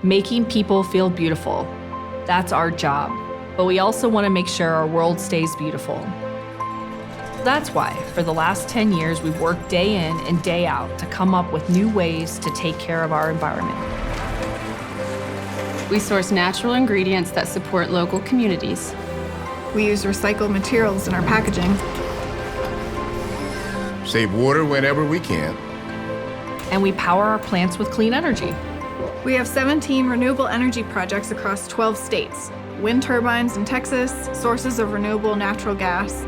making people feel beautiful. That's our job. But we also want to make sure our world stays beautiful. That's why, for the last 10 years, we've worked day in and day out to come up with new ways to take care of our environment. We source natural ingredients that support local communities. We use recycled materials in our packaging. Save water whenever we can. And we power our plants with clean energy. We have 17 renewable energy projects across 12 states. Wind turbines in Texas, sources of renewable natural gas.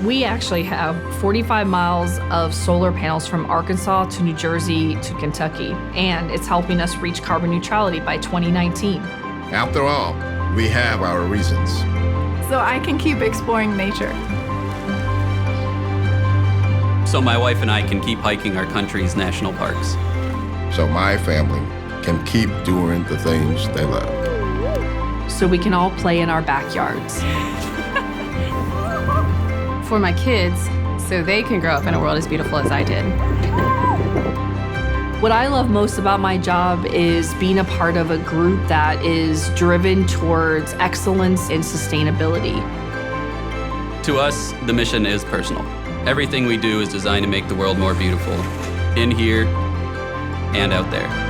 We actually have 45 miles of solar panels from Arkansas to New Jersey to Kentucky, and it's helping us reach carbon neutrality by 2019. After all, we have our reasons. So I can keep exploring nature. So my wife and I can keep hiking our country's national parks. So my family can keep doing the things they love. So we can all play in our backyards. For my kids, so they can grow up in a world as beautiful as I did. What I love most about my job is being a part of a group that is driven towards excellence and sustainability. To us, the mission is personal. Everything we do is designed to make the world more beautiful, in here and out there.